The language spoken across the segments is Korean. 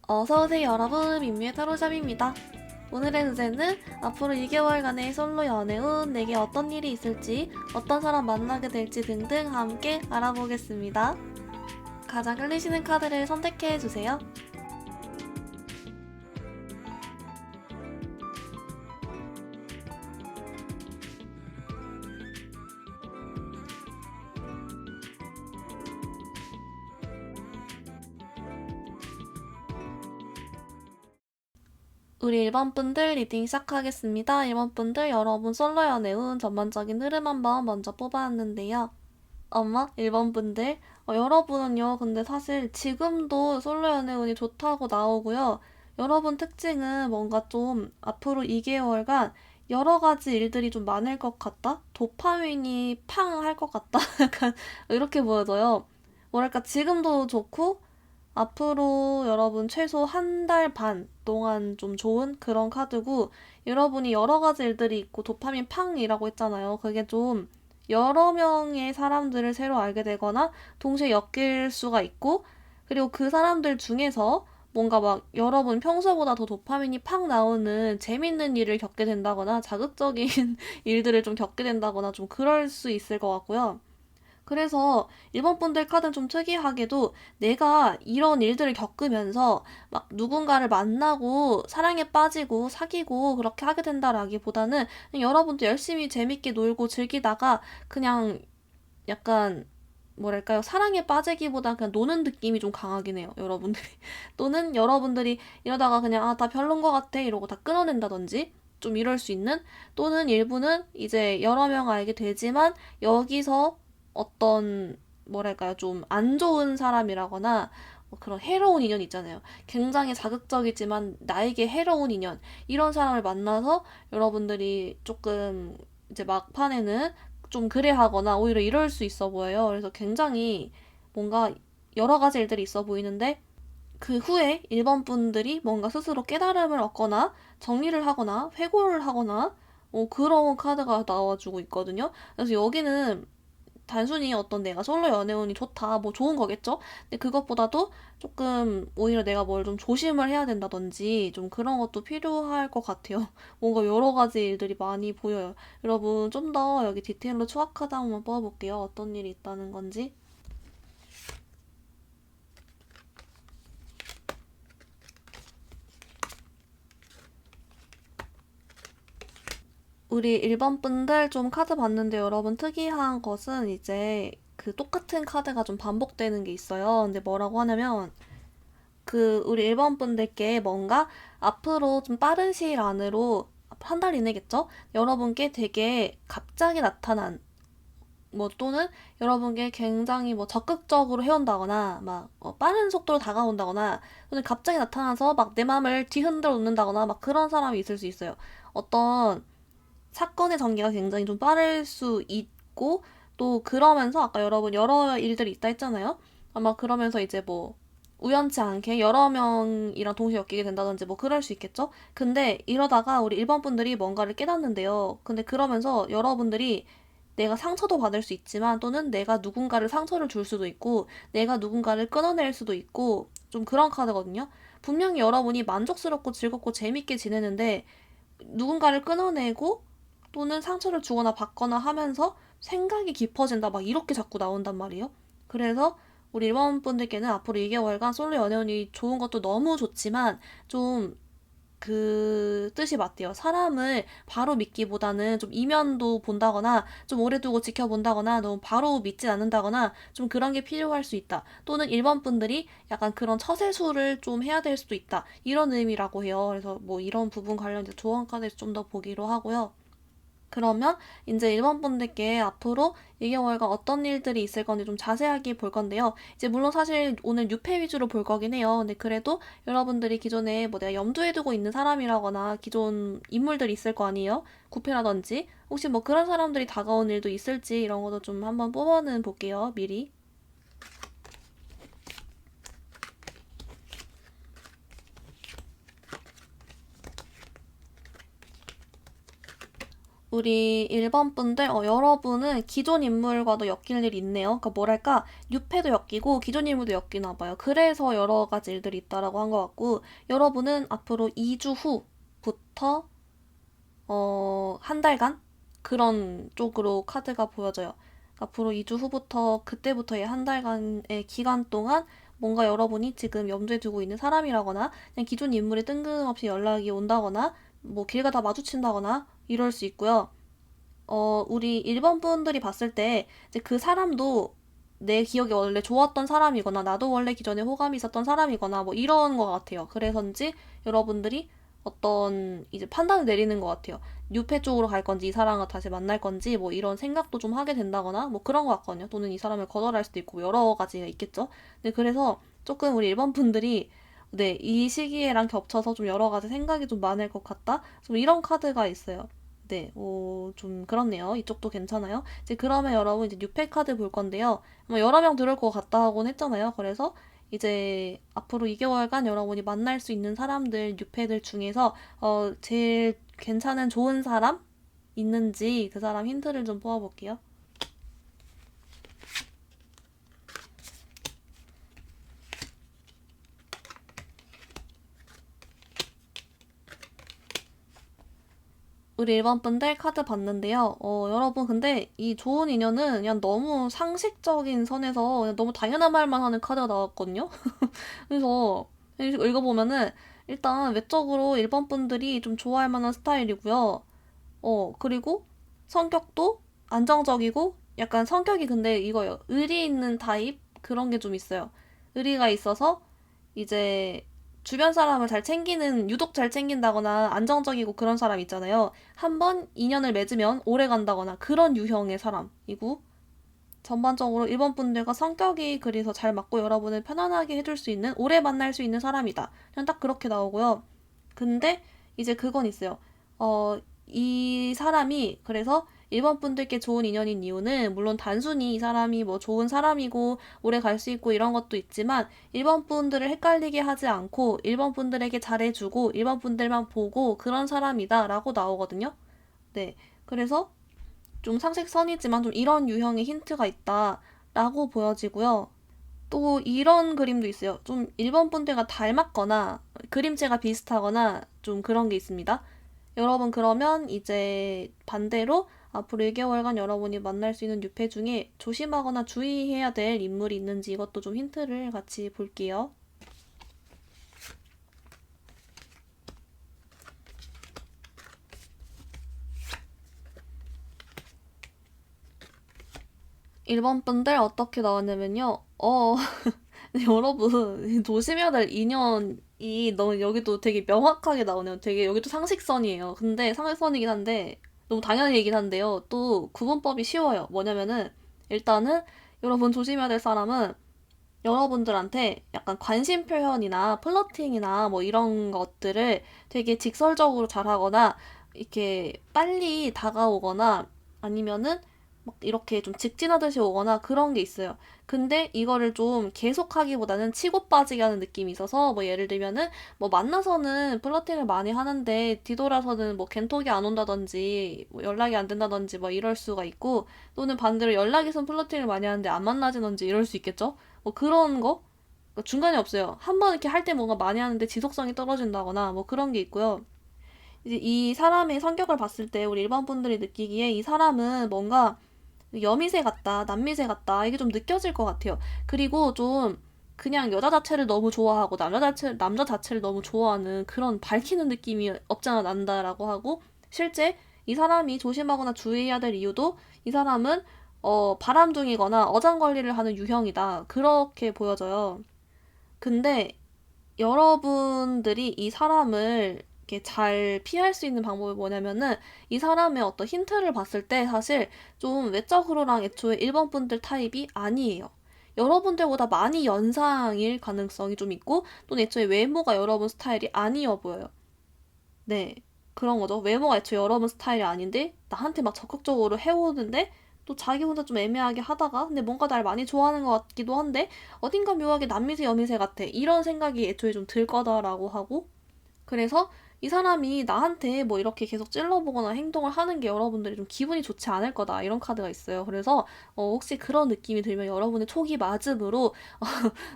어서오세요 여러분, 민미의 타로샵입니다. 오늘의 주제는 앞으로 2개월간의 솔로 연애운 내게 어떤 일이 있을지, 어떤 사람 만나게 될지 등등 함께 알아보겠습니다. 가장 끌리시는 카드를 선택해주세요. 우리 1번분들 리딩 시작하겠습니다. 1번분들 여러분 솔로 연애운 전반적인 흐름 한번 먼저 뽑아왔는데요. 1번분들 여러분은요 근데 사실 지금도 솔로 연애운이 좋다고 나오고요. 여러분 특징은 뭔가 좀 앞으로 2개월간 여러 가지 일들이 좀 많을 것 같다? 도파민이 팡 할 것 같다? 약간 이렇게 보여져요. 뭐랄까 지금도 좋고 앞으로 여러분 최소 한 달 반 동안 좀 좋은 그런 카드고, 여러분이 여러 가지 일들이 있고 도파민 팡이라고 했잖아요. 그게 좀 여러 명의 사람들을 새로 알게 되거나 동시에 엮일 수가 있고, 그리고 그 사람들 중에서 뭔가 막 여러분 평소보다 더 도파민이 팍 나오는 재밌는 일을 겪게 된다거나 자극적인 일들을 좀 겪게 된다거나 좀 그럴 수 있을 것 같고요. 그래서 일본 분들 카드는 좀 특이하게도 내가 이런 일들을 겪으면서 막 누군가를 만나고 사랑에 빠지고 사귀고 그렇게 하게 된다라기보다는 그냥 여러분도 열심히 재밌게 놀고 즐기다가 그냥 약간 뭐랄까요, 사랑에 빠지기보다 그냥 노는 느낌이 좀 강하긴 해요, 여러분들이. 또는 여러분들이 이러다가 그냥 다 별론 것 같아 이러고 다 끊어낸다든지 좀 이럴 수 있는, 또는 일부는 이제 여러 명 알게 되지만 여기서 어떤 뭐랄까요, 좀 안 좋은 사람이라거나 뭐 그런 해로운 인연 있잖아요. 굉장히 자극적이지만 나에게 해로운 인연, 이런 사람을 만나서 여러분들이 조금 이제 막판에는 좀 그래하거나 오히려 이럴 수 있어 보여요. 그래서 굉장히 뭔가 여러 가지 일들이 있어 보이는데, 그 후에 1번 분들이 뭔가 스스로 깨달음을 얻거나 정리를 하거나 회고를 하거나 그런 카드가 나와주고 있거든요. 그래서 여기는 단순히 어떤 내가 솔로 연애운이 좋다, 뭐 좋은 거겠죠? 근데 그것보다도 조금 오히려 내가 뭘 좀 조심을 해야 된다든지 좀 그런 것도 필요할 것 같아요. 뭔가 여러 가지 일들이 많이 보여요. 여러분 좀 더 여기 디테일로 추가카드 한번 뽑아볼게요. 어떤 일이 있다는 건지. 우리 1번 분들 좀 카드 봤는데 여러분 특이한 것은 이제 그 똑같은 카드가 좀 반복되는 게 있어요. 근데 뭐라고 하냐면 그 우리 1번 분들께 뭔가 앞으로 좀 빠른 시일 안으로 한 달 이내겠죠? 여러분께 되게 갑자기 나타난 뭐 또는 여러분께 굉장히 뭐 적극적으로 해온다거나 막 빠른 속도로 다가온다거나 또는 갑자기 나타나서 막 내 마음을 뒤흔들어 놓는다거나 막 그런 사람이 있을 수 있어요. 어떤 사건의 전개가 굉장히 좀 빠를 수 있고, 또 그러면서 아까 여러분 여러 일들이 있다 했잖아요. 아마 그러면서 이제 뭐 우연치 않게 여러 명이랑 동시에 엮이게 된다든지 뭐 그럴 수 있겠죠? 근데 이러다가 우리 일반 분들이 뭔가를 깨닫는데요. 근데 그러면서 여러분들이 내가 상처도 받을 수 있지만 또는 내가 누군가를 상처를 줄 수도 있고 내가 누군가를 끊어낼 수도 있고 좀 그런 카드거든요. 분명히 여러분이 만족스럽고 즐겁고 재밌게 지내는데 누군가를 끊어내고 또는 상처를 주거나 받거나 하면서 생각이 깊어진다 막 이렇게 자꾸 나온단 말이에요. 그래서 우리 일반분들께는 앞으로 2개월간 솔로 연애운이 좋은 것도 너무 좋지만 좀 그 뜻이 맞대요. 사람을 바로 믿기보다는 좀 이면도 본다거나 좀 오래 두고 지켜본다거나 너무 바로 믿진 않는다거나 좀 그런 게 필요할 수 있다. 또는 일반 분들이 약간 그런 처세술을 좀 해야 될 수도 있다. 이런 의미라고 해요. 그래서 뭐 이런 부분 관련해서 조언 카드에서 좀 더 보기로 하고요. 그러면 이제 일반 분들께 앞으로 2개월간 어떤 일들이 있을 건지 좀 자세하게 볼 건데요. 이제 물론 사실 오늘 뉴페 위주로 볼 거긴 해요. 근데 그래도 여러분들이 기존에 뭐 내가 염두에 두고 있는 사람이라거나 기존 인물들이 있을 거 아니에요? 구패라든지. 혹시 뭐 그런 사람들이 다가온 일도 있을지 이런 것도 좀 한번 뽑아는 볼게요. 미리. 우리 1번 분들, 여러분은 기존 인물과도 엮일 일이 있네요. 그러니까 뭐랄까, 뉴페도 엮이고 기존 인물도 엮이나 봐요. 그래서 여러 가지 일들이 있다라고 한 것 같고, 여러분은 앞으로 2주 후부터, 한 달간? 그런 쪽으로 카드가 보여져요. 앞으로 2주 후부터, 그때부터의 한 달간의 기간 동안 뭔가 여러분이 지금 염두에 두고 있는 사람이라거나, 그냥 기존 인물이 뜬금없이 연락이 온다거나, 뭐 길 가다 마주친다거나, 이럴 수 있고요. 우리 1번 분들이 봤을 때, 이제 그 사람도 내 기억에 원래 좋았던 사람이거나, 나도 원래 기존에 호감이 있었던 사람이거나, 뭐 이런 것 같아요. 그래서인지 여러분들이 어떤 이제 판단을 내리는 것 같아요. 뉴페 쪽으로 갈 건지, 이 사람과 다시 만날 건지, 뭐 이런 생각도 좀 하게 된다거나, 뭐 그런 것 같거든요. 또는 이 사람을 거절할 수도 있고, 여러 가지가 있겠죠. 네, 그래서 조금 우리 1번 분들이 네, 이 시기에랑 겹쳐서 좀 여러 가지 생각이 좀 많을 것 같다? 좀 이런 카드가 있어요. 네, 좀 그렇네요. 이쪽도 괜찮아요. 이제 그러면 여러분 이제 뉴페 카드 볼 건데요. 뭐 여러 명 들을 것 같다 하곤 했잖아요. 그래서 이제 앞으로 2개월간 여러분이 만날 수 있는 사람들, 뉴페들 중에서 제일 괜찮은 좋은 사람 있는지 그 사람 힌트를 좀 뽑아볼게요. 우리 1번 분들 카드 봤는데요. 여러분, 근데 이 좋은 인연은 그냥 너무 상식적인 선에서 그냥 너무 당연한 말만 하는 카드가 나왔거든요. 그래서 읽어보면은 일단 외적으로 1번 분들이 좀 좋아할 만한 스타일이고요. 그리고 성격도 안정적이고 약간 성격이 근데 이거요. 의리 있는 타입? 그런 게 좀 있어요. 의리가 있어서 이제 주변 사람을 잘 챙기는, 유독 잘 챙긴다거나 안정적이고 그런 사람 있잖아요. 한번 인연을 맺으면 오래 간다거나 그런 유형의 사람이고, 전반적으로 일본 분들과 성격이 그래서 잘 맞고 여러분을 편안하게 해줄 수 있는, 오래 만날 수 있는 사람이다. 그냥 딱 그렇게 나오고요. 근데 이제 그건 있어요. 이 사람이 그래서 일본 분들께 좋은 인연인 이유는 물론 단순히 이 사람이 뭐 좋은 사람이고 오래 갈 수 있고 이런 것도 있지만 일본 분들을 헷갈리게 하지 않고 일본 분들에게 잘해주고 일본 분들만 보고 그런 사람이다라고 나오거든요. 네. 그래서 좀 상식선이지만 좀 이런 유형의 힌트가 있다라고 보여지고요. 또 이런 그림도 있어요. 좀 일본 분들과 닮았거나 그림체가 비슷하거나 좀 그런 게 있습니다. 여러분 그러면 이제 반대로 앞으로 1개월간 여러분이 만날 수 있는 뉴페 중에 조심하거나 주의해야 될 인물이 있는지 이것도 좀 힌트를 같이 볼게요. 1번 분들 어떻게 나왔냐면요. 여러분, 조심해야 될 인연이 너무 여기도 되게 명확하게 나오네요. 되게 여기도 상식선이에요. 근데 상식선이긴 한데, 너무 당연한 얘기긴 한데요. 또 구분법이 쉬워요. 뭐냐면은, 일단은 여러분 조심해야 될 사람은 여러분들한테 약간 관심 표현이나 플러팅이나 뭐 이런 것들을 되게 직설적으로 잘하거나, 이렇게 빨리 다가오거나, 아니면은 막 이렇게 좀 직진하듯이 오거나 그런 게 있어요. 근데 이거를 좀 계속하기보다는 치고 빠지게 하는 느낌이 있어서 뭐 예를 들면은 뭐 만나서는 플러팅을 많이 하는데 뒤돌아서는 뭐 겐톡이 안 온다든지 뭐 연락이 안 된다든지 뭐 이럴 수가 있고 또는 반대로 연락이 선 플러팅을 많이 하는데 안 만나지는지 이럴 수 있겠죠? 뭐 그런 거 중간에 없어요. 한 번 이렇게 할 때 뭔가 많이 하는데 지속성이 떨어진다거나 뭐 그런 게 있고요. 이제 이 사람의 성격을 봤을 때 우리 일반 분들이 느끼기에 이 사람은 뭔가 여미새 같다, 남미새 같다, 이게 좀 느껴질 것 같아요. 그리고 좀 그냥 여자 자체를 너무 좋아하고 남자 자체를 너무 좋아하는 그런 밝히는 느낌이 없잖아 난다라고 하고 실제 이 사람이 조심하거나 주의해야 될 이유도 이 사람은 바람둥이거나 어장관리를 하는 유형이다. 그렇게 보여져요. 근데 여러분들이 이 사람을 이렇게 잘 피할 수 있는 방법이 뭐냐면은 이 사람의 어떤 힌트를 봤을 때 사실 좀 외적으로랑 애초에 1번 분들 타입이 아니에요. 여러분들보다 많이 연상일 가능성이 좀 있고 또는 애초에 외모가 여러분 스타일이 아니어 보여요. 네. 그런 거죠. 외모가 애초에 여러분 스타일이 아닌데 나한테 막 적극적으로 해오는데 또 자기 혼자 좀 애매하게 하다가 근데 뭔가 날 많이 좋아하는 것 같기도 한데 어딘가 묘하게 남미새 여미새 같아. 이런 생각이 애초에 좀 들 거다라고 하고 그래서 이 사람이 나한테 뭐 이렇게 계속 찔러보거나 행동을 하는 게 여러분들이 좀 기분이 좋지 않을 거다. 이런 카드가 있어요. 그래서 혹시 그런 느낌이 들면 여러분의 초기 맞음으로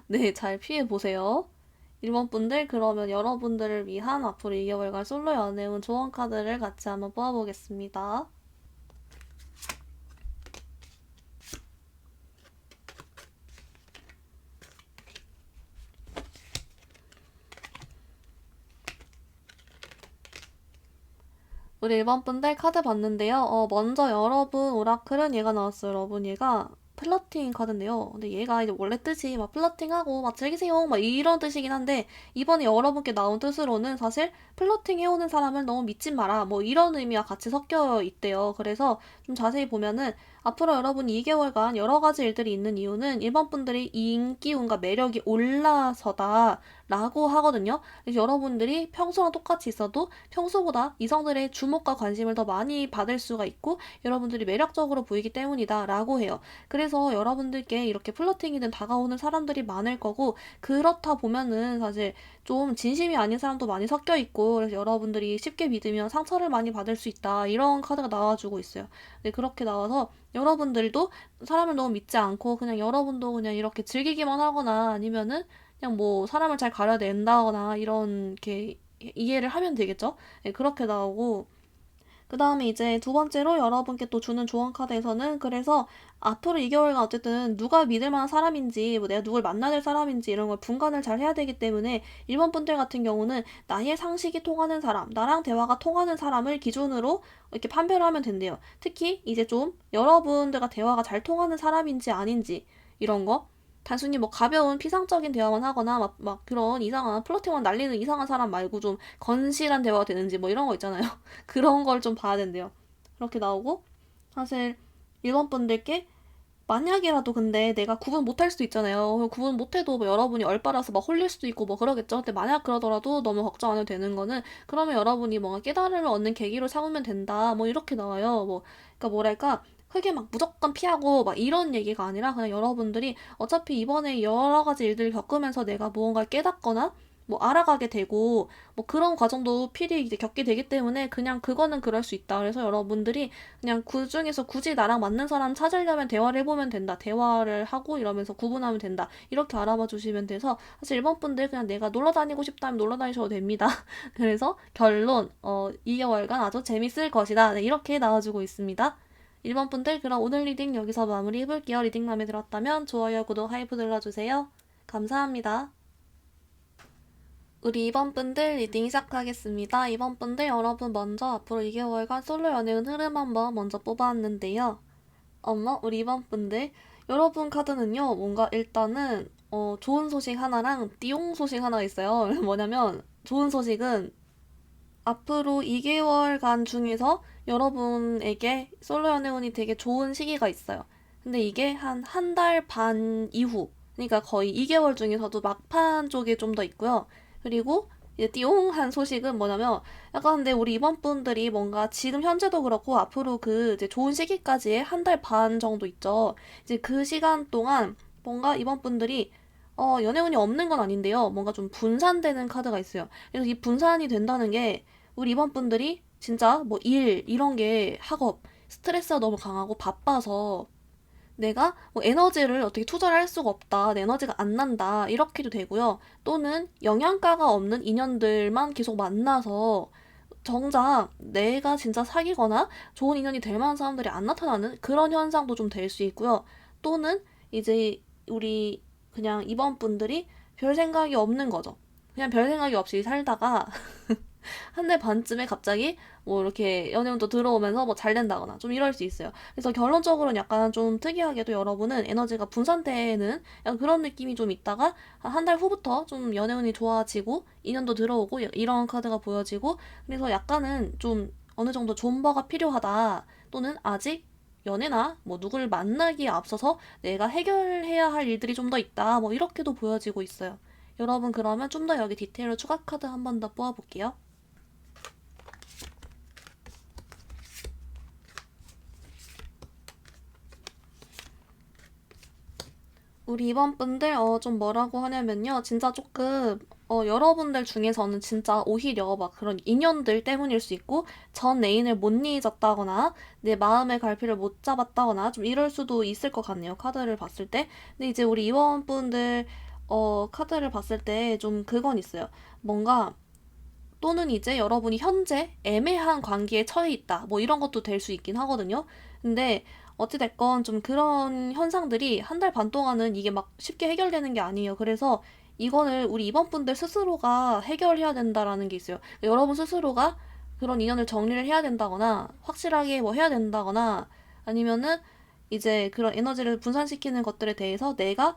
네, 잘 피해 보세요. 1번 분들, 그러면 여러분들을 위한 앞으로 2개월간 솔로 연애운 조언 카드를 같이 한번 뽑아보겠습니다. 우리 1번 분들 카드 봤는데요. 먼저 여러분 오라클은 얘가 나왔어요. 여러분 얘가 플러팅 카드인데요. 근데 얘가 이제 원래 뜻이 막 플러팅하고 막 즐기세요 막 이런 뜻이긴 한데 이번에 여러분께 나온 뜻으로는 사실 플러팅 해오는 사람을 너무 믿지 마라 뭐 이런 의미와 같이 섞여 있대요. 그래서 좀 자세히 보면은 앞으로 여러분 2개월간 여러 가지 일들이 있는 이유는 1번 분들이 인기운과 매력이 올라서다 라고 하거든요. 그래서 여러분들이 평소랑 똑같이 있어도 평소보다 이성들의 주목과 관심을 더 많이 받을 수가 있고 여러분들이 매력적으로 보이기 때문이다 라고 해요. 그래서 여러분들께 이렇게 플러팅이든 다가오는 사람들이 많을 거고 그렇다 보면은 사실 좀 진심이 아닌 사람도 많이 섞여 있고 그래서 여러분들이 쉽게 믿으면 상처를 많이 받을 수 있다 이런 카드가 나와주고 있어요. 네, 그렇게 나와서 여러분들도 사람을 너무 믿지 않고 그냥 여러분도 그냥 이렇게 즐기기만 하거나 아니면은 그냥 뭐 사람을 잘 가려낸다거나 이런 게 이해를 하면 되겠죠? 네, 그렇게 나오고 그 다음에 이제 두 번째로 여러분께 또 주는 조언 카드에서는 그래서 앞으로 2개월간 어쨌든 누가 믿을 만한 사람인지 뭐 내가 누굴 만나야 될 사람인지 이런 걸 분간을 잘 해야 되기 때문에 일본 분들 같은 경우는 나의 상식이 통하는 사람, 나랑 대화가 통하는 사람을 기준으로 이렇게 판별을 하면 된대요. 특히 이제 좀 여러분들과 대화가 잘 통하는 사람인지 아닌지 이런 거 단순히 뭐 가벼운 피상적인 대화만 하거나 막 그런 이상한 플러팅만 날리는 이상한 사람 말고 좀 건실한 대화가 되는지 뭐 이런 거 있잖아요. 그런 걸 좀 봐야 된대요. 그렇게 나오고 사실 일본 분들께 만약이라도 근데 내가 구분 못할 수도 있잖아요. 구분 못해도 뭐 여러분이 얼빠라서 막 홀릴 수도 있고 뭐 그러겠죠. 근데 만약 그러더라도 너무 걱정 안 해도 되는 거는 그러면 여러분이 뭔가 깨달음을 얻는 계기로 삼으면 된다. 뭐 이렇게 나와요. 뭐 그러니까 뭐랄까 크게 막 무조건 피하고 막 이런 얘기가 아니라 그냥 여러분들이 어차피 이번에 여러 가지 일들을 겪으면서 내가 무언가를 깨닫거나 뭐 알아가게 되고 뭐 그런 과정도 필히 이제 겪게 되기 때문에 그냥 그거는 그럴 수 있다. 그래서 여러분들이 그냥 그 중에서 굳이 나랑 맞는 사람 찾으려면 대화를 해보면 된다. 대화를 하고 이러면서 구분하면 된다. 이렇게 알아봐 주시면 돼서 사실 일본 분들 그냥 내가 놀러 다니고 싶다면 놀러 다니셔도 됩니다. 그래서 결론 2개월간 아주 재밌을 것이다. 네, 이렇게 나와주고 있습니다. 1번 분들 그럼 오늘 리딩 여기서 마무리 해볼게요. 리딩 마음에 들었다면 좋아요, 구독, 하이프 눌러주세요. 감사합니다. 우리 2번 분들 리딩 시작하겠습니다. 2번 분들 여러분 먼저 앞으로 2개월간 솔로 연애운 흐름 한번 먼저 뽑아왔는데요. 우리 2번 분들 여러분 카드는요. 뭔가 일단은 좋은 소식 하나랑 띠용 소식 하나가 있어요. 뭐냐면 좋은 소식은 앞으로 2개월간 중에서 여러분에게 솔로 연애운이 되게 좋은 시기가 있어요. 근데 이게 한 달 반 이후, 그러니까 거의 2개월 중에서도 막판 쪽에 좀 더 있고요. 그리고 이제 띠용한 소식은 뭐냐면 약간 근데 우리 이번 분들이 뭔가 지금 현재도 그렇고 앞으로 그 이제 좋은 시기까지의 한 달 반 정도 있죠. 이제 그 시간 동안 뭔가 이번 분들이 연애운이 없는 건 아닌데요. 뭔가 좀 분산되는 카드가 있어요. 그래서 이 분산이 된다는 게 우리 이번 분들이 진짜 뭐 일, 이런 게 학업, 스트레스가 너무 강하고 바빠서 내가 뭐 에너지를 어떻게 투자를 할 수가 없다. 내 에너지가 안 난다. 이렇게도 되고요. 또는 영양가가 없는 인연들만 계속 만나서 정작 내가 진짜 사귀거나 좋은 인연이 될 만한 사람들이 안 나타나는 그런 현상도 좀 될 수 있고요. 또는 이제 우리 그냥 이번 분들이 별 생각이 없는 거죠. 그냥 별 생각이 없이 살다가 한 달 반쯤에 갑자기 뭐 이렇게 연애운도 들어오면서 뭐 잘 된다거나 좀 이럴 수 있어요. 그래서 결론적으로는 약간 좀 특이하게도 여러분은 에너지가 분산되는 약간 그런 느낌이 좀 있다가 한 달 후부터 좀 연애운이 좋아지고 인연도 들어오고 이런 카드가 보여지고 그래서 약간은 좀 어느 정도 존버가 필요하다 또는 아직 연애나 뭐 누구를 만나기에 앞서서 내가 해결해야 할 일들이 좀 더 있다 뭐 이렇게도 보여지고 있어요. 여러분 그러면 좀 더 여기 디테일로 추가 카드 한 번 더 뽑아볼게요. 우리 이번 분들 좀 뭐라고 하냐면요. 진짜 조금 여러분들 중에서는 진짜 오히려 막 그런 인연들 때문일 수 있고, 전 애인을 못 잊었다거나, 내 마음의 갈피를 못 잡았다거나, 좀 이럴 수도 있을 것 같네요. 카드를 봤을 때. 근데 이제 우리 이원분들, 카드를 봤을 때 좀 그건 있어요. 뭔가, 또는 이제 여러분이 현재 애매한 관계에 처해 있다. 뭐 이런 것도 될 수 있긴 하거든요. 근데 어찌됐건 좀 그런 현상들이 한 달 반 동안은 이게 막 쉽게 해결되는 게 아니에요. 그래서 이거를 우리 이번 분들 스스로가 해결해야 된다라는 게 있어요. 여러분 스스로가 그런 인연을 정리를 해야 된다거나 확실하게 뭐 해야 된다거나 아니면은 이제 그런 에너지를 분산시키는 것들에 대해서 내가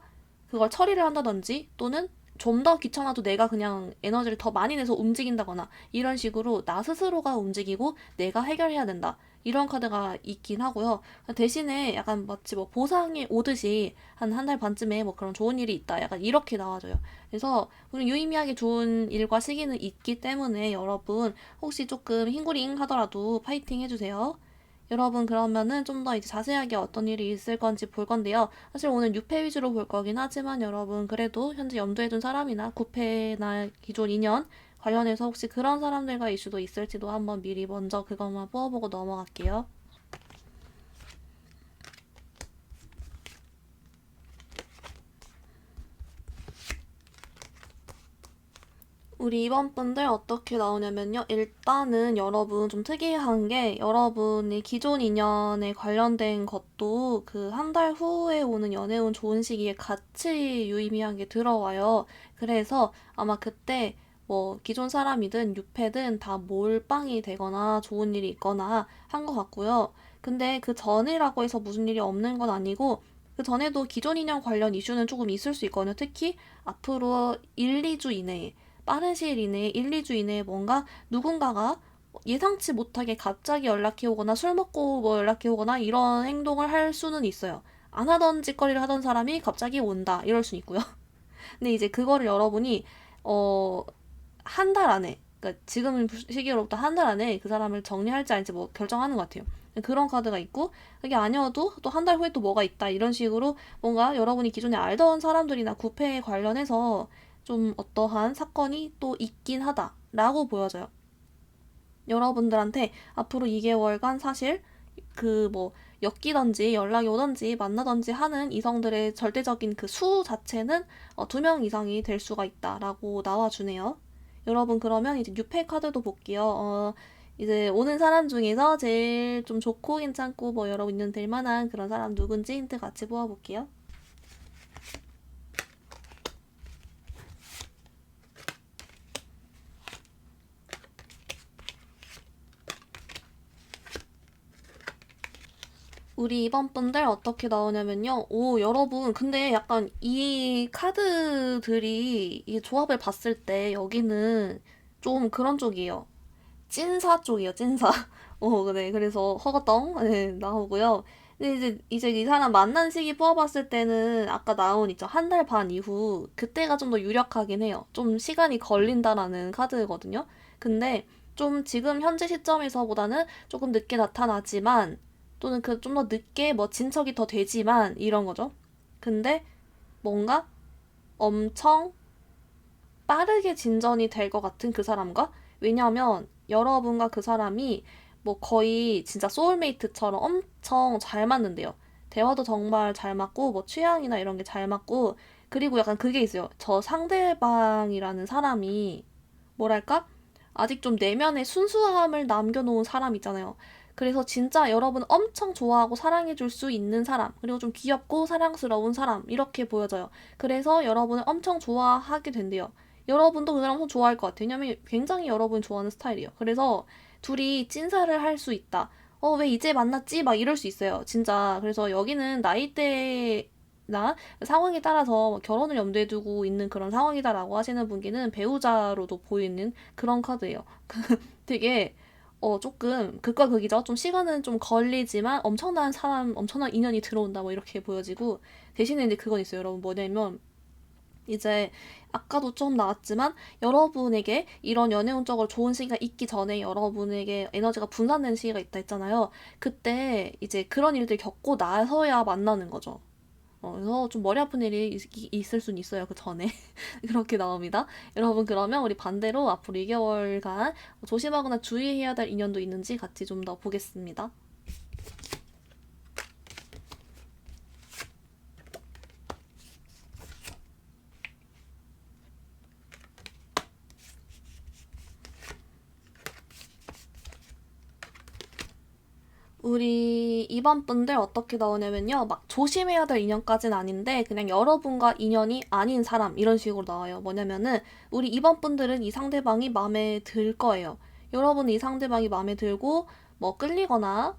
그걸 처리를 한다든지 또는 좀 더 귀찮아도 내가 그냥 에너지를 더 많이 내서 움직인다거나 이런 식으로 나 스스로가 움직이고 내가 해결해야 된다. 이런 카드가 있긴 하고요. 대신에 약간 마치 뭐 보상이 오듯이 한 달 반쯤에 뭐 그런 좋은 일이 있다. 약간 이렇게 나와줘요. 그래서 우리 유의미하게 좋은 일과 시기는 있기 때문에 여러분 혹시 조금 흰구링 하더라도 파이팅 해주세요. 여러분 그러면은 좀 더 이제 자세하게 어떤 일이 있을 건지 볼 건데요. 사실 오늘 6패 위주로 볼 거긴 하지만 여러분 그래도 현재 염두에 둔 사람이나 9패나 기존 인연 관련해서 혹시 그런 사람들과 이슈도 있을지도 한번 미리 먼저 그것만 뽑아보고 넘어갈게요. 우리 이번 분들 어떻게 나오냐면요. 일단은 여러분 좀 특이한 게 여러분이 기존 인연에 관련된 것도 그 한 달 후에 오는 연애운 좋은 시기에 같이 유의미하게 들어와요. 그래서 아마 그때 뭐 기존 사람이든 유패든 다 몰빵이 되거나 좋은 일이 있거나 한 것 같고요. 근데 그 전이라고 해서 무슨 일이 없는 건 아니고 그 전에도 기존 인연 관련 이슈는 조금 있을 수 있거든요. 특히 앞으로 1, 2주 이내에 빠른 시일 이내에 1, 2주 이내에 뭔가 누군가가 예상치 못하게 갑자기 연락해 오거나 술 먹고 뭐 연락해 오거나 이런 행동을 할 수는 있어요. 안 하던 짓거리를 하던 사람이 갑자기 온다. 이럴 수는 있고요. 근데 이제 그거를 여러분이 어, 한 달 안에 그러니까 지금 시기로부터 한 달 안에 그 사람을 정리할지 아닐지 뭐 결정하는 것 같아요. 그런 카드가 있고 그게 아니어도 또 한 달 후에 또 뭐가 있다 이런 식으로 뭔가 여러분이 기존에 알던 사람들이나 구패에 관련해서 좀 어떠한 사건이 또 있긴 하다라고 보여져요. 여러분들한테 앞으로 2개월간 사실 그 뭐 엮이던지 연락이 오던지 만나던지 하는 이성들의 절대적인 그 수 자체는 2명 이상이 될 수가 있다라고 나와주네요. 여러분 그러면 이제 뉴페 카드도 볼게요. 이제 오는 사람 중에서 제일 좀 좋고 괜찮고 뭐 여러분 인연 될 만한 그런 사람 누군지 힌트 같이 뽑아볼게요. 우리 이번 분들 어떻게 나오냐면요. 오, 여러분, 근데 약간 이 카드들이 이 조합을 봤을 때 여기는 좀 그런 쪽이에요. 찐사 쪽이에요, 찐사. 네. 그래서 허거덩, 네, 나오고요. 근데 이제 이 사람 만난 시기 뽑아봤을 때는 아까 나온 있죠. 한 달 반 이후. 그때가 좀 더 유력하긴 해요. 좀 시간이 걸린다라는 카드거든요. 근데 좀 지금 현재 시점에서보다는 조금 늦게 나타나지만, 또는 그 좀 더 늦게 뭐 진척이 더 되지만, 이런 거죠. 근데 뭔가 엄청 빠르게 진전이 될 것 같은 그 사람과 왜냐하면 여러분과 그 사람이 뭐 거의 진짜 소울메이트처럼 엄청 잘 맞는데요. 대화도 정말 잘 맞고 뭐 취향이나 이런 게 잘 맞고 그리고 약간 그게 있어요. 저 상대방이라는 사람이 뭐랄까? 아직 좀 내면의 순수함을 남겨놓은 사람 있잖아요. 그래서 진짜 여러분 엄청 좋아하고 사랑해줄 수 있는 사람, 그리고 좀 귀엽고 사랑스러운 사람, 이렇게 보여져요. 그래서 여러분을 엄청 좋아하게 된대요. 여러분도 그 사람 엄청 좋아할 것 같아요. 왜냐면 굉장히 여러분 좋아하는 스타일이에요. 그래서 둘이 찐사를 할 수 있다. 왜 이제 만났지? 막 이럴 수 있어요. 진짜. 그래서 여기는 나이대나 상황에 따라서 결혼을 염두에 두고 있는 그런 상황이다라고 하시는 분께는 배우자로도 보이는 그런 카드예요. 되게 조금 극과 극이죠. 좀 시간은 좀 걸리지만 엄청난 사람, 엄청난 인연이 들어온다 뭐 이렇게 보여지고 대신에 이제 그건 있어요. 여러분 뭐냐면 이제 아까도 좀 나왔지만 여러분에게 이런 연애운적으로 좋은 시기가 있기 전에 여러분에게 에너지가 분산되는 시기가 있다 했잖아요. 그때 이제 그런 일들 겪고 나서야 만나는 거죠. 그래서 좀 머리 아픈 일이 있을 순 있어요. 그 전에. 그렇게 나옵니다. 여러분, 그러면 우리 반대로 앞으로 2개월간 조심하거나 주의해야 될 인연도 있는지 같이 좀 더 보겠습니다. 우리 이번 분들 어떻게 나오냐면요. 막 조심해야 될 인연까지는 아닌데 그냥 여러분과 인연이 아닌 사람 이런 식으로 나와요. 뭐냐면은 우리 이번 분들은 이 상대방이 마음에 들 거예요. 여러분은 이 상대방이 마음에 들고 뭐 끌리거나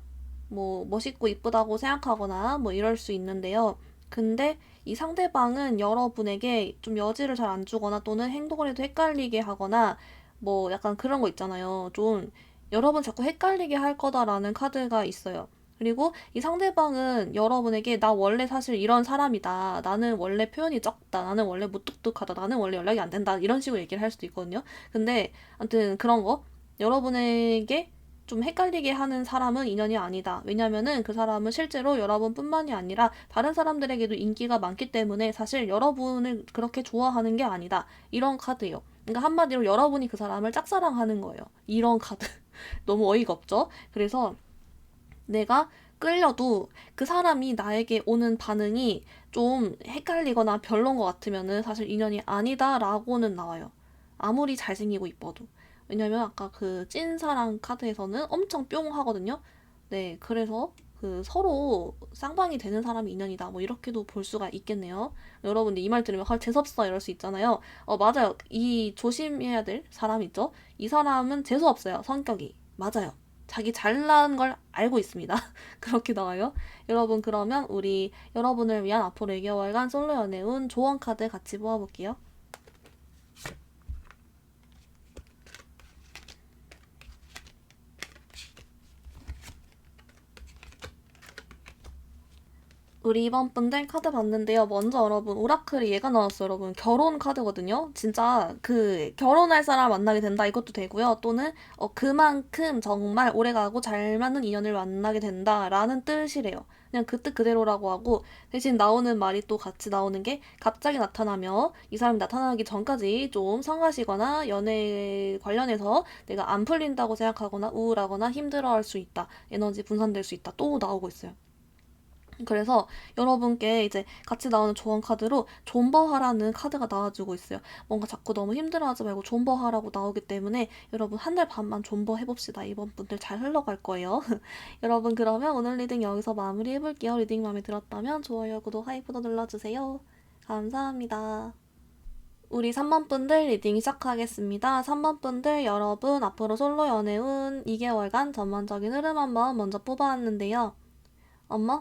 뭐 멋있고 이쁘다고 생각하거나 뭐 이럴 수 있는데요. 근데 이 상대방은 여러분에게 좀 여지를 잘 안 주거나 또는 행동을 해도 헷갈리게 하거나 뭐 약간 그런 거 있잖아요. 좀 여러분 자꾸 헷갈리게 할 거다라는 카드가 있어요. 그리고 이 상대방은 여러분에게 나 원래 사실 이런 사람이다. 나는 원래 표현이 적다. 나는 원래 무뚝뚝하다. 나는 원래 연락이 안 된다. 이런 식으로 얘기를 할 수도 있거든요. 근데 아무튼 그런 거 여러분에게 좀 헷갈리게 하는 사람은 인연이 아니다. 왜냐면은 그 사람은 실제로 여러분뿐만이 아니라 다른 사람들에게도 인기가 많기 때문에 사실 여러분을 그렇게 좋아하는 게 아니다. 이런 카드예요. 그러니까 한마디로 여러분이 그 사람을 짝사랑하는 거예요. 이런 카드. 너무 어이가 없죠? 그래서 내가 끌려도 그 사람이 나에게 오는 반응이 좀 헷갈리거나 별론 것 같으면은 사실 인연이 아니다라고는 나와요. 아무리 잘생기고 이뻐도. 왜냐면 아까 그 찐사랑 카드에서는 엄청 뿅 하거든요. 네, 그래서 그 서로 쌍방이 되는 사람이 인연이다. 뭐 이렇게도 볼 수가 있겠네요. 여러분들 이 말 들으면 헐 재수없어 이럴 수 있잖아요. 맞아요. 이 조심해야 될 사람 있죠? 이 사람은 재수없어요. 성격이. 맞아요. 자기 잘난 걸 알고 있습니다. 그렇게 나와요. 여러분, 그러면 우리 여러분을 위한 앞으로 2개월간 솔로 연애운 조언 카드 같이 모아볼게요. 우리 이번 분들 카드 봤는데요. 먼저 여러분, 오라클이 얘가 나왔어요. 여러분, 결혼 카드거든요. 진짜 그 결혼할 사람 만나게 된다 이것도 되고요. 또는 그만큼 정말 오래가고 잘 맞는 인연을 만나게 된다라는 뜻이래요. 그냥 그 뜻 그대로라고 하고 대신 나오는 말이 또 같이 나오는 게 갑자기 나타나며 이 사람이 나타나기 전까지 좀 성가시거나 연애 관련해서 내가 안 풀린다고 생각하거나 우울하거나 힘들어할 수 있다. 에너지 분산될 수 있다. 또 나오고 있어요. 그래서 여러분께 이제 같이 나오는 조언 카드로 존버하라는 카드가 나와주고 있어요. 뭔가 자꾸 너무 힘들어하지 말고 존버하라고 나오기 때문에 여러분 한 달 반만 존버 해봅시다. 이번 분들 잘 흘러갈 거예요. 여러분, 그러면 오늘 리딩 여기서 마무리해볼게요. 리딩 마음에 들었다면 좋아요, 구독, 하이프도 눌러주세요. 감사합니다. 우리 3번 분들 리딩 시작하겠습니다. 3번 분들 여러분 앞으로 솔로 연애운 2개월간 전반적인 흐름 한번 먼저 뽑아왔는데요.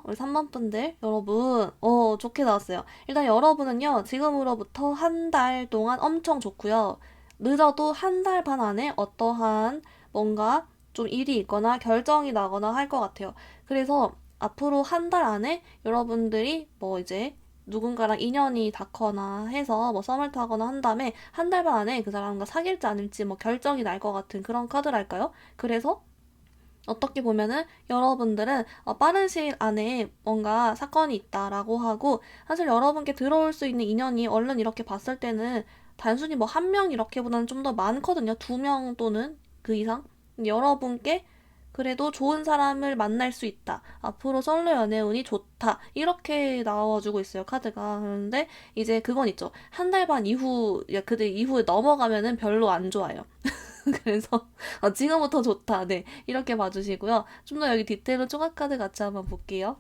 우리 3번 분들, 여러분, 좋게 나왔어요. 일단 여러분은요, 지금으로부터 한 달 동안 엄청 좋고요. 늦어도 한 달 반 안에 어떠한 뭔가 좀 일이 있거나 결정이 나거나 할 것 같아요. 그래서 앞으로 한 달 안에 여러분들이 뭐 이제 누군가랑 인연이 닿거나 해서 뭐 썸을 타거나 한 다음에 한 달 반 안에 그 사람과 사귈지 않을지 뭐 결정이 날 것 같은 그런 카드랄까요? 그래서 어떻게 보면은 여러분들은 빠른 시일 안에 뭔가 사건이 있다라고 하고 사실 여러분께 들어올 수 있는 인연이 얼른 이렇게 봤을 때는 단순히 뭐 한 명 이렇게보다는 좀 더 많거든요. 2명 또는 그 이상. 여러분께 그래도 좋은 사람을 만날 수 있다. 앞으로 솔로 연애운이 좋다. 이렇게 나와주고 있어요, 카드가. 그런데 이제 그건 있죠. 한 달 반 이후, 그들 이후에 넘어가면은 별로 안 좋아요. 그래서 지금부터 좋다. 네, 이렇게 봐주시고요. 좀 더 여기 디테일로 조각 카드 같이 한번 볼게요.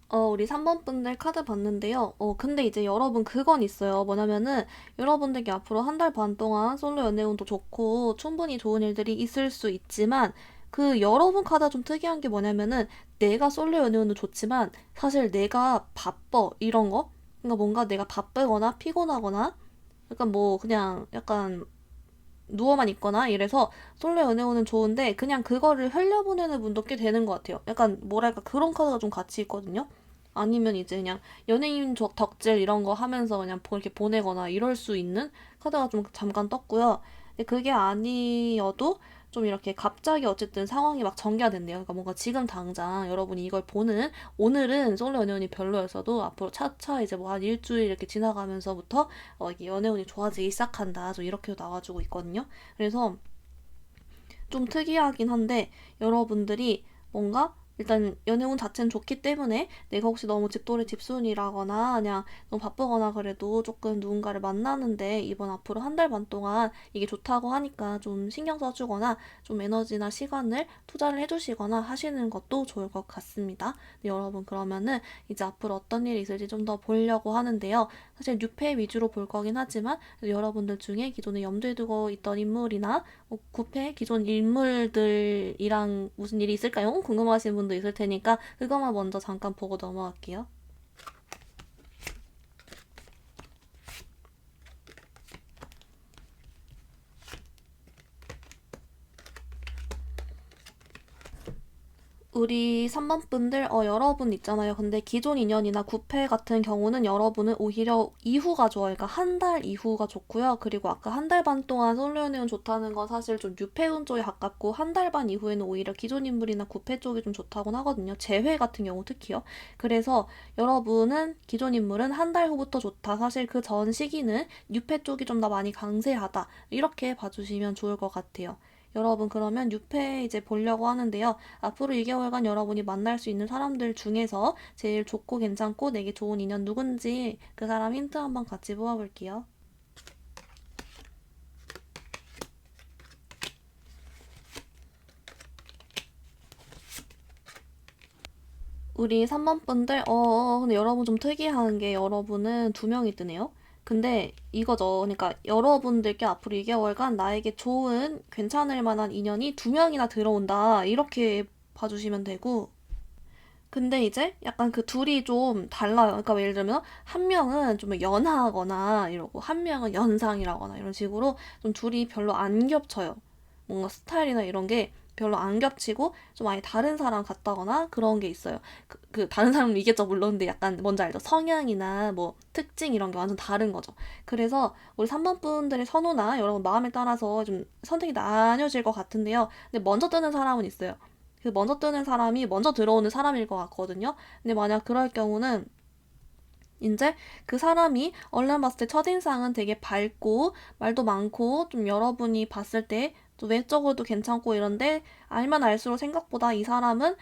우리 3번 분들 카드 봤는데요. 근데 이제 여러분 그건 있어요. 뭐냐면은 여러분들께 앞으로 한 달 반 동안 솔로 연애운도 좋고 충분히 좋은 일들이 있을 수 있지만 그 여러분 카드가 좀 특이한 게 뭐냐면은 내가 솔로 연애운도 좋지만 사실 내가 바빠 이런 거? 그러니까 뭔가 내가 바쁘거나 피곤하거나 약간 뭐 그냥 약간 누워만 있거나 이래서 솔로 연애운은 좋은데 그냥 그거를 흘려보내는 분도 꽤 되는 것 같아요. 약간 뭐랄까 그런 카드가 좀 같이 있거든요. 아니면 이제 그냥 연예인 덕질 이런 거 하면서 그냥 이렇게 보내거나 이럴 수 있는 카드가 좀 잠깐 떴고요. 근데 그게 아니어도 좀 이렇게 갑자기 어쨌든 상황이 막 전개가 된대요. 그러니까 뭔가 지금 당장 여러분이 이걸 보는 오늘은 솔로 연애운이 별로였어도 앞으로 차차 이제 뭐 한 일주일 이렇게 지나가면서부터 이게 연애운이 좋아지기 시작한다. 좀 이렇게 나와주고 있거든요. 그래서 좀 특이하긴 한데 여러분들이 뭔가 일단 연애운 자체는 좋기 때문에 내가 혹시 너무 집돌이 집순이라거나 그냥 너무 바쁘거나 그래도 조금 누군가를 만나는데 이번 앞으로 한 달 반 동안 이게 좋다고 하니까 좀 신경 써주거나 좀 에너지나 시간을 투자를 해주시거나 하시는 것도 좋을 것 같습니다. 네, 여러분 그러면은 이제 앞으로 어떤 일이 있을지 좀 더 보려고 하는데요. 사실 뉴페 위주로 볼 거긴 하지만 여러분들 중에 기존에 염두에 두고 있던 인물이나 9패 기존 인물들이랑 무슨 일이 있을까요? 궁금하신 분도 있을 테니까 그것만 먼저 잠깐 보고 넘어갈게요. 우리 3번 분들, 여러분 있잖아요. 근데 기존 인연이나 구패 같은 경우는 여러분은 오히려 이후가 좋아요. 그러니까 한 달 이후가 좋고요. 그리고 아까 한 달 반 동안 솔로 연애운 좋다는 건 사실 좀 유패운 쪽에 가깝고 한 달 반 이후에는 오히려 기존 인물이나 구패 쪽이 좀 좋다고 하거든요. 재회 같은 경우 특히요. 그래서 여러분은 기존 인물은 한 달 후부터 좋다. 사실 그 전 시기는 유패 쪽이 좀 더 많이 강세하다. 이렇게 봐주시면 좋을 것 같아요. 여러분 그러면 6회 이제 보려고 하는데요. 앞으로 2개월간 여러분이 만날 수 있는 사람들 중에서 제일 좋고 괜찮고 내게 좋은 인연 누군지 그 사람 힌트 한번 같이 모아볼게요. 우리 3번 분들, 근데 여러분 좀 특이한 게 여러분은 두 명이 뜨네요. 근데 이거죠. 그러니까 여러분들께 앞으로 2개월간 나에게 좋은, 괜찮을 만한 인연이 두 명이나 들어온다. 이렇게 봐주시면 되고, 근데 이제 약간 그 둘이 좀 달라요. 그러니까 예를 들면 한 명은 좀 연하거나 이러고 한 명은 연상이라거나 이런 식으로 좀 둘이 별로 안 겹쳐요. 뭔가 스타일이나 이런 게 별로 안 겹치고 좀 아예 다른 사람 같다거나 그런 게 있어요. 그 다른 사람은 이겠죠 물론 근데 약간 뭔지 알죠? 성향이나 뭐 특징 이런 게 완전 다른 거죠. 그래서 우리 3번 분들의 선호나 여러분 마음에 따라서 좀 선택이 나뉘어질 것 같은데요. 근데 먼저 뜨는 사람은 있어요. 그 먼저 뜨는 사람이 먼저 들어오는 사람일 것 같거든요. 근데 만약 그럴 경우는 이제 그 사람이 얼른 봤을 때 첫인상은 되게 밝고 말도 많고 좀 여러분이 봤을 때 좀 외적으로도 괜찮고 이런데 알면 알수록 생각보다 이 사람은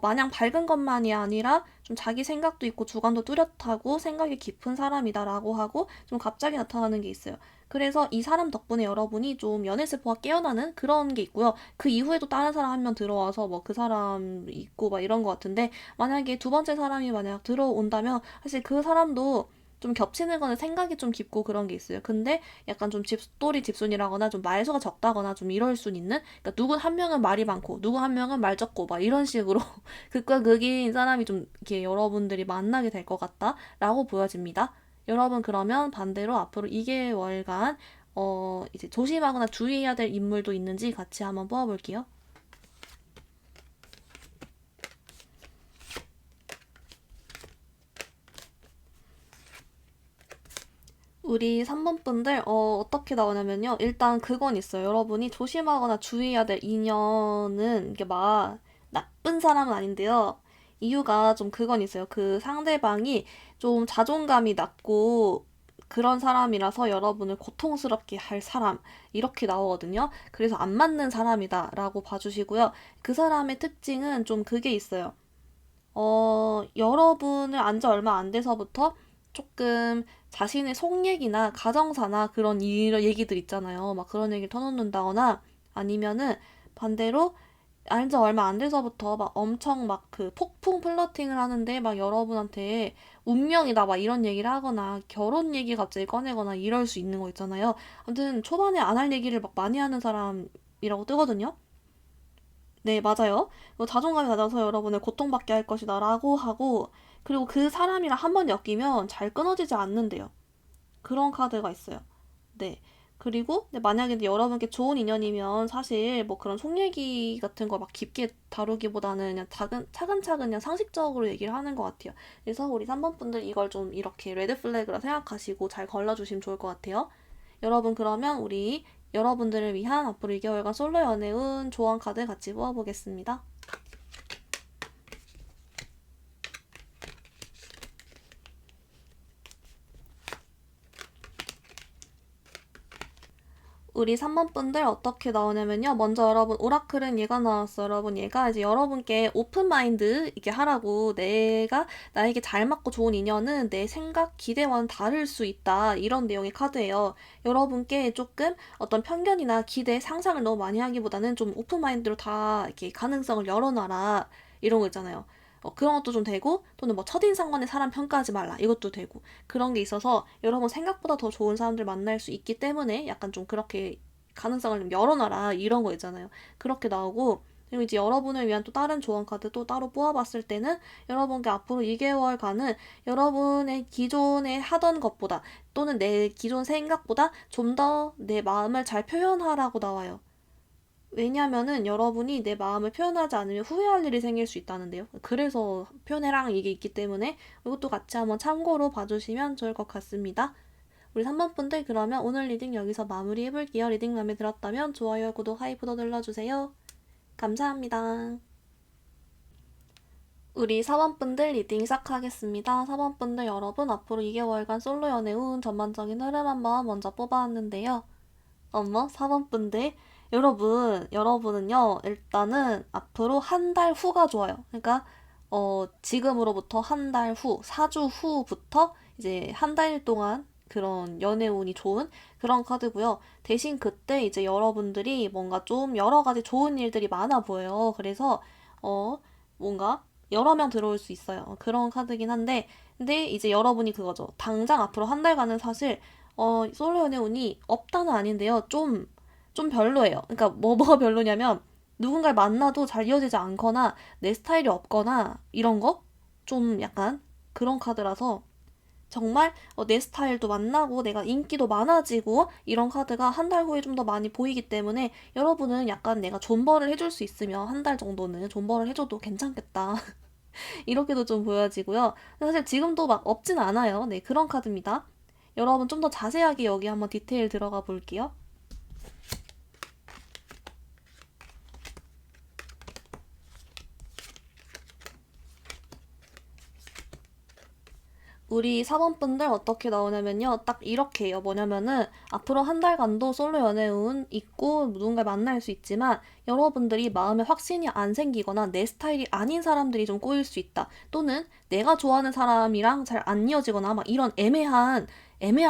마냥 밝은 것만이 아니라 좀 자기 생각도 있고 주관도 뚜렷하고 생각이 깊은 사람이다라고 하고 좀 갑자기 나타나는 게 있어요. 그래서 이 사람 덕분에 여러분이 좀 연애세포가 깨어나는 그런 게 있고요. 그 이후에도 다른 사람 한 명 들어와서 뭐 그 사람 있고 막 이런 것 같은데 만약에 두 번째 사람이 만약 들어온다면 사실 그 사람도 좀 겹치는 거는 생각이 좀 깊고 그런 게 있어요. 근데 약간 좀 집돌이 집순이라거나 좀 말수가 적다거나 좀 이럴 순 있는? 그러니까 누구 한 명은 말이 많고 누구 한 명은 말 적고 막 이런 식으로 극과 극인 사람이 좀 이렇게 여러분들이 만나게 될 것 같다라고 보여집니다. 여러분 그러면 반대로 앞으로 2개월간 이제 조심하거나 주의해야 될 인물도 있는지 같이 한번 뽑아볼게요. 우리 3번 분들 어떻게 나오냐면요. 일단 그건 있어요. 여러분이 조심하거나 주의해야 될 인연은 이게 막 나쁜 사람은 아닌데요. 이유가 좀 그건 있어요. 그 상대방이 좀 자존감이 낮고 그런 사람이라서 여러분을 고통스럽게 할 사람 이렇게 나오거든요. 그래서 안 맞는 사람이다라고 봐주시고요. 그 사람의 특징은 좀 그게 있어요. 여러분을 안지 얼마 안 돼서부터 조금 자신의 속 얘기나 가정사나 그런 이런 얘기들 있잖아요. 막 그런 얘기를 터놓는다거나 아니면은 반대로 안지 얼마 안 돼서부터 막 엄청 막 그 폭풍 플러팅을 하는데 막 여러분한테 운명이다 막 이런 얘기를 하거나 결혼 얘기 갑자기 꺼내거나 이럴 수 있는 거 있잖아요. 아무튼 초반에 안 할 얘기를 막 많이 하는 사람이라고 뜨거든요. 네, 맞아요. 자존감이 낮아서 여러분을 고통받게 할 것이다 라고 하고, 그리고 그 사람이랑 한 번 엮이면 잘 끊어지지 않는데요. 그런 카드가 있어요. 네. 그리고 근데 만약에 이제 여러분께 좋은 인연이면 사실 뭐 그런 속 얘기 같은 걸 막 깊게 다루기보다는 그냥 차근차근 그냥 상식적으로 얘기를 하는 것 같아요. 그래서 우리 3번 분들 이걸 좀 이렇게 레드 플래그라 생각하시고 잘 걸러주시면 좋을 것 같아요. 여러분 그러면 우리 여러분들을 위한 앞으로 2개월간 솔로 연애운 조언 카드 같이 뽑아보겠습니다. 우리 3번 분들 어떻게 나오냐면요. 먼저 여러분 오라클은 얘가 나왔어요. 여러분 얘가 이제 여러분께 오픈 마인드 이렇게 하라고, 내가 나에게 잘 맞고 좋은 인연은 내 생각, 기대와는 다를 수 있다. 이런 내용의 카드예요. 여러분께 조금 어떤 편견이나 기대, 상상을 너무 많이 하기보다는 좀 오픈 마인드로 다 이렇게 가능성을 열어놔라. 이런 거 있잖아요. 그런 것도 좀 되고, 또는 뭐 첫인상만에 사람 평가하지 말라, 이것도 되고, 그런 게 있어서 여러분 생각보다 더 좋은 사람들 만날 수 있기 때문에 약간 좀 그렇게 가능성을 좀 열어놔라, 이런 거 있잖아요. 그렇게 나오고, 그리고 이제 여러분을 위한 또 다른 조언 카드 또 따로 뽑아봤을 때는 여러분께 앞으로 2개월간은 여러분의 기존에 하던 것보다, 또는 내 기존 생각보다 좀 더 내 마음을 잘 표현하라고 나와요. 왜냐면은 여러분이 내 마음을 표현하지 않으면 후회할 일이 생길 수 있다는데요. 그래서 표현해랑 이게 있기 때문에 이것도 같이 한번 참고로 봐주시면 좋을 것 같습니다. 우리 3번 분들, 그러면 오늘 리딩 여기서 마무리 해볼게요. 리딩 마음에 들었다면 좋아요, 구독, 하이프도 눌러주세요. 감사합니다. 우리 4번 분들 리딩 시작하겠습니다. 4번 분들 여러분, 앞으로 2개월간 솔로 연애 운 전반적인 흐름 한번 먼저 뽑아왔는데요. 4번 분들, 여러분은요, 일단은 앞으로 한 달 후가 좋아요. 그러니까, 지금으로부터 한 달 후, 4주 후부터 이제 한 달 동안 그런 연애운이 좋은 그런 카드고요. 대신 그때 이제 여러분들이 뭔가 좀 여러 가지 좋은 일들이 많아 보여요. 그래서, 뭔가 여러 명 들어올 수 있어요. 그런 카드긴 한데, 근데 이제 여러분이 그거죠. 당장 앞으로 한 달간은 사실, 솔로 연애운이 없다는 아닌데요. 좀 별로예요. 그러니까 뭐가 별로냐면 누군가를 만나도 잘 이어지지 않거나 내 스타일이 없거나 이런 거? 좀 약간 그런 카드라서, 정말 내 스타일도 만나고 내가 인기도 많아지고 이런 카드가 한 달 후에 좀 더 많이 보이기 때문에 여러분은 약간 내가 존버를 해줄 수 있으면 한 달 정도는 존버를 해줘도 괜찮겠다. 이렇게도 좀 보여지고요. 사실 지금도 막 없진 않아요. 네, 그런 카드입니다. 여러분 좀 더 자세하게 여기 한번 디테일 들어가 볼게요. 우리 사번분들 어떻게 나오냐면요. 딱 이렇게 해요. 뭐냐면은 앞으로 한 달간도 솔로 연애운 있고 누군가를 만날 수 있지만 여러분들이 마음에 확신이 안 생기거나 내 스타일이 아닌 사람들이 좀 꼬일 수 있다. 또는 내가 좋아하는 사람이랑 잘 안 이어지거나 막 이런 애매한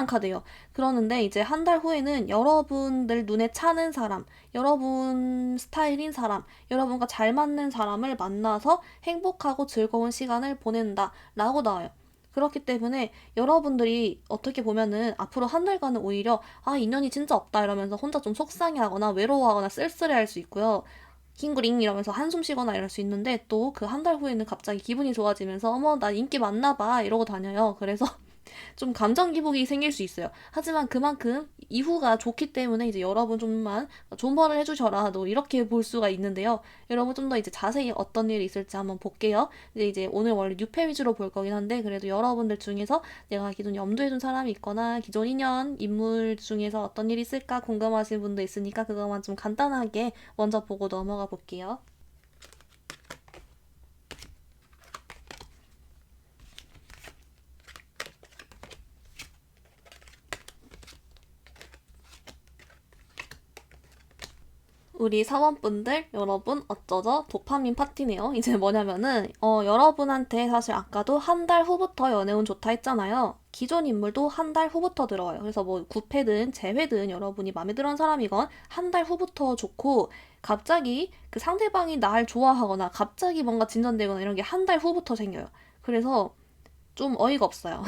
카드예요. 그러는데 이제 한 달 후에는 여러분들 눈에 차는 사람, 여러분 스타일인 사람, 여러분과 잘 맞는 사람을 만나서 행복하고 즐거운 시간을 보낸다 라고 나와요. 그렇기 때문에 여러분들이 어떻게 보면은 앞으로 한 달간은 오히려 인연이 진짜 없다 이러면서 혼자 좀 속상해하거나 외로워하거나 쓸쓸해할 수 있고요. 힝그링 이러면서 한숨 쉬거나 이럴 수 있는데, 또 그 한 달 후에는 갑자기 기분이 좋아지면서 어머 나 인기 많나 봐 이러고 다녀요. 그래서 좀 감정 기복이 생길 수 있어요. 하지만 그만큼 이후가 좋기 때문에 이제 여러분 좀만 존버를 해주셔라, 너 이렇게 볼 수가 있는데요. 여러분 좀 더 이제 자세히 어떤 일이 있을지 한번 볼게요. 이제 오늘 원래 뉴페 위주로 볼 거긴 한데, 그래도 여러분들 중에서 내가 기존 염두해둔 사람이 있거나 기존 인연 인물 중에서 어떤 일이 있을까 궁금하신 분도 있으니까 그거만 좀 간단하게 먼저 보고 넘어가 볼게요. 우리 사원분들 여러분 어쩌죠? 도파민 파티네요. 이제 뭐냐면은 여러분한테 사실 아까도 한 달 후부터 연애운 좋다 했잖아요. 기존 인물도 한 달 후부터 들어와요. 그래서 뭐 구패든 재회든 여러분이 마음에 드는 사람이건 한 달 후부터 좋고, 갑자기 그 상대방이 날 좋아하거나 갑자기 뭔가 진전되거나 이런 게 한 달 후부터 생겨요. 그래서 좀 어이가 없어요.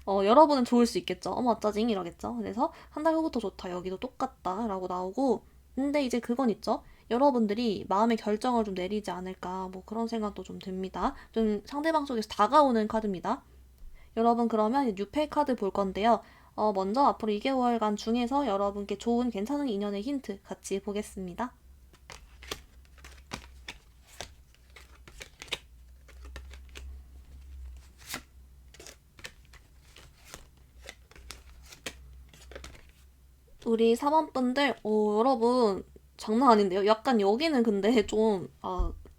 여러분은 좋을 수 있겠죠. 어머 어쩌징 이러겠죠. 그래서 한 달 후부터 좋다, 여기도 똑같다 라고 나오고, 근데 이제 그건 있죠. 여러분들이 마음의 결정을 좀 내리지 않을까, 뭐 그런 생각도 좀 듭니다. 좀 상대방 쪽에서 다가오는 카드입니다. 여러분 그러면 뉴페 카드 볼 건데요. 먼저 앞으로 2개월간 중에서 여러분께 좋은 괜찮은 인연의 힌트 같이 보겠습니다. 우리 3번분들, 여러분, 장난 아닌데요? 약간 여기는 근데 좀,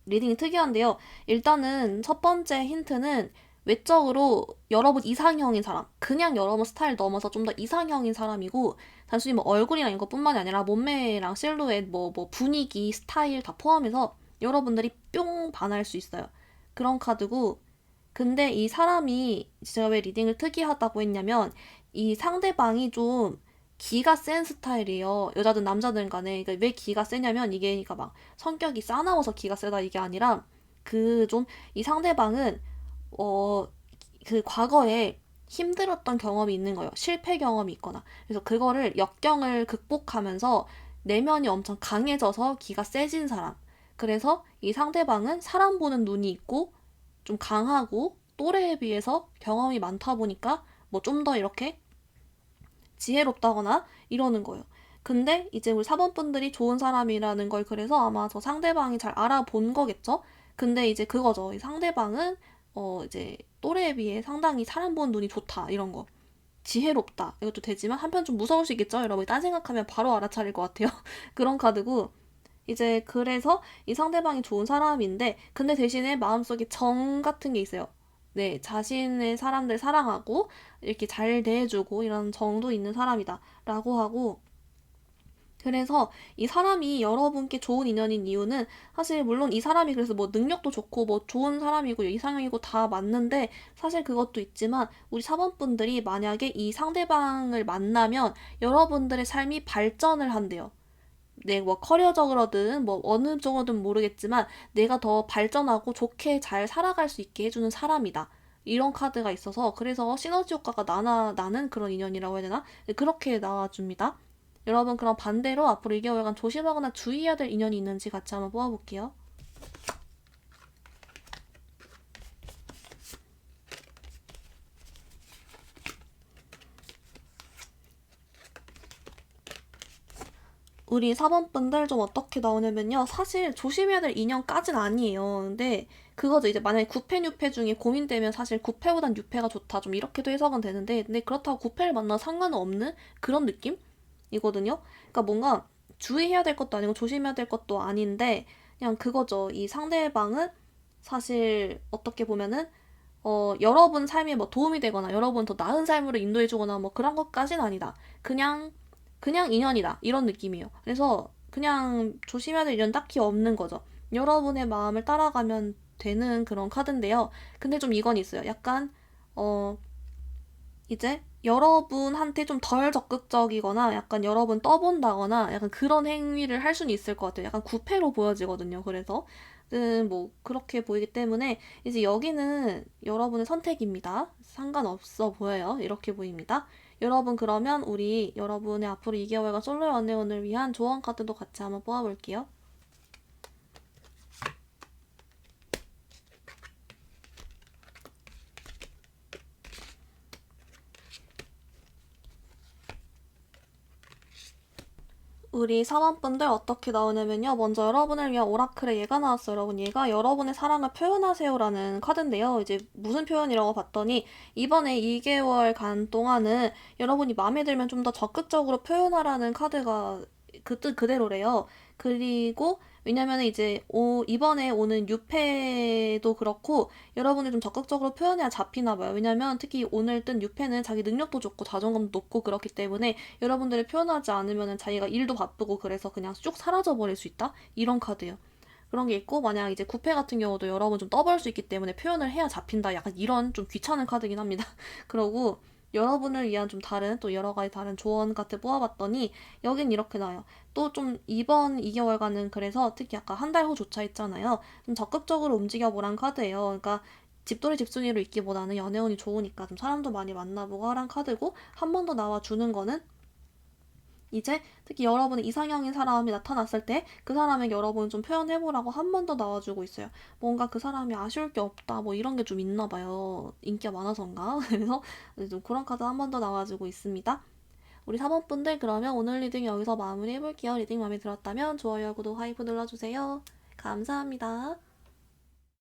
리딩이 특이한데요. 일단은 첫 번째 힌트는 외적으로 여러분 이상형인 사람. 그냥 여러분 스타일 넘어서 좀 더 이상형인 사람이고, 단순히 뭐 얼굴이랑 이것뿐만이 아니라 몸매랑 실루엣, 뭐 분위기, 스타일 다 포함해서 여러분들이 뿅 반할 수 있어요. 그런 카드고, 근데 이 사람이 제가 왜 리딩을 특이하다고 했냐면 이 상대방이 좀 기가 센 스타일이에요. 여자든 남자든 간에. 그러니까 왜 기가 세냐면 이게 그러니까 막 성격이 싸나워서 기가 세다 이게 아니라 그 좀 이 상대방은 어 그 과거에 힘들었던 경험이 있는 거예요. 실패 경험이 있거나. 그래서 그거를 역경을 극복하면서 내면이 엄청 강해져서 기가 세진 사람. 그래서 이 상대방은 사람 보는 눈이 있고 좀 강하고 또래에 비해서 경험이 많다 보니까 뭐 좀 더 이렇게 지혜롭다거나 이러는 거예요. 근데 이제 우리 사번분들이 좋은 사람이라는 걸 그래서 아마 저 상대방이 잘 알아본 거겠죠? 근데 이제 그거죠. 이 상대방은 이제 또래에 비해 상당히 사람 보는 눈이 좋다 이런 거. 지혜롭다 이것도 되지만 한편 좀 무서울 수 있겠죠? 여러분이 딴 생각하면 바로 알아차릴 것 같아요. 그런 카드고 이제 그래서 이 상대방이 좋은 사람인데 근데 대신에 마음속에 정 같은 게 있어요. 네, 자신의 사람들 사랑하고 이렇게 잘 대해주고 이런 정도 있는 사람이다 라고 하고 그래서 이 사람이 여러분께 좋은 인연인 이유는 사실 물론 이 사람이 그래서 뭐 능력도 좋고 뭐 좋은 사람이고 이상형이고 다 맞는데 사실 그것도 있지만 우리 사번분들이 만약에 이 상대방을 만나면 여러분들의 삶이 발전을 한대요. 네, 뭐 커리어적으로든 뭐 어느 쪽으로든 모르겠지만 내가 더 발전하고 좋게 잘 살아갈 수 있게 해주는 사람이다. 이런 카드가 있어서 그래서 시너지 효과가 나는 그런 인연이라고 해야 되나? 네, 그렇게 나와줍니다. 여러분 그럼 반대로 앞으로 2개월간 조심하거나 주의해야 될 인연이 있는지 같이 한번 뽑아볼게요. 우리 4번분들 좀 어떻게 나오냐면요. 사실 조심해야 될 인연까진 아니에요. 근데 그거죠. 이제 만약에 9패, 6패 중에 고민되면 사실 9패보단 6패가 좋다. 좀 이렇게도 해석은 되는데 근데 그렇다고 9패를 만나 상관은 없는 그런 느낌이거든요. 그러니까 뭔가 주의해야 될 것도 아니고 조심해야 될 것도 아닌데 그냥 그거죠. 이 상대방은 사실 어떻게 보면은 여러분 삶에 뭐 도움이 되거나 여러분 더 나은 삶으로 인도해주거나 뭐 그런 것까진 아니다. 그냥 인연이다. 이런 느낌이에요. 그래서 그냥 조심해야 될 일은 딱히 없는 거죠. 여러분의 마음을 따라가면 되는 그런 카드인데요. 근데 좀 이건 있어요. 약간, 어, 이제 여러분한테 좀 덜 적극적이거나 약간 여러분 떠본다거나 약간 그런 행위를 할 수는 있을 것 같아요. 약간 구패로 보여지거든요. 그래서 뭐 그렇게 보이기 때문에 이제 여기는 여러분의 선택입니다. 상관없어 보여요. 이렇게 보입니다. 여러분 그러면 우리 여러분의 앞으로 2개월간 솔로 연애운을 위한 조언 카드도 같이 한번 뽑아볼게요. 우리 사원분들 어떻게 나오냐면요. 먼저 여러분을 위한 오라클의 얘가 나왔어요. 여러분, 얘가 여러분의 사랑을 표현하세요라는 카드인데요. 이제 무슨 표현이라고 봤더니 이번에 2개월간 동안은 여러분이 마음에 들면 좀 더 적극적으로 표현하라는 카드가 그 뜻 그대로래요. 그리고 왜냐면 이제 이번에 오는 6패도 그렇고 여러분이 좀 적극적으로 표현해야 잡히나 봐요. 왜냐면 특히 오늘 뜬 6패는 자기 능력도 좋고 자존감도 높고 그렇기 때문에 여러분들이 표현하지 않으면 자기가 일도 바쁘고 그래서 그냥 쭉 사라져버릴 수 있다? 이런 카드예요. 그런 게 있고 만약 이제 9패 같은 경우도 여러분 좀 떠벌 수 있기 때문에 표현을 해야 잡힌다. 약간 이런 좀 귀찮은 카드긴 합니다. 그러고 여러분을 위한 좀 다른 또 여러 가지 다른 조언 같은 뽑아봤더니 여긴 이렇게 나와요. 또 좀 이번 2개월간은 그래서 특히 아까 한 달 후조차 했잖아요. 좀 적극적으로 움직여보란 카드예요. 그러니까 집돌이 집순이로 있기보다는 연애운이 좋으니까 좀 사람도 많이 만나보고 하란 카드고 한 번 더 나와주는 거는 이제 특히 여러분의 이상형인 사람이 나타났을 때 그 사람에게 여러분 좀 표현해보라고 한 번 더 나와주고 있어요. 뭔가 그 사람이 아쉬울 게 없다 뭐 이런 게 좀 있나 봐요. 인기가 많아서인가? 그래서 좀 그런 카드 한 번 더 나와주고 있습니다. 우리 3번분들 그러면 오늘 리딩 여기서 마무리해볼게요. 리딩 마음에 들었다면 좋아요, 구독, 하이프 눌러주세요. 감사합니다.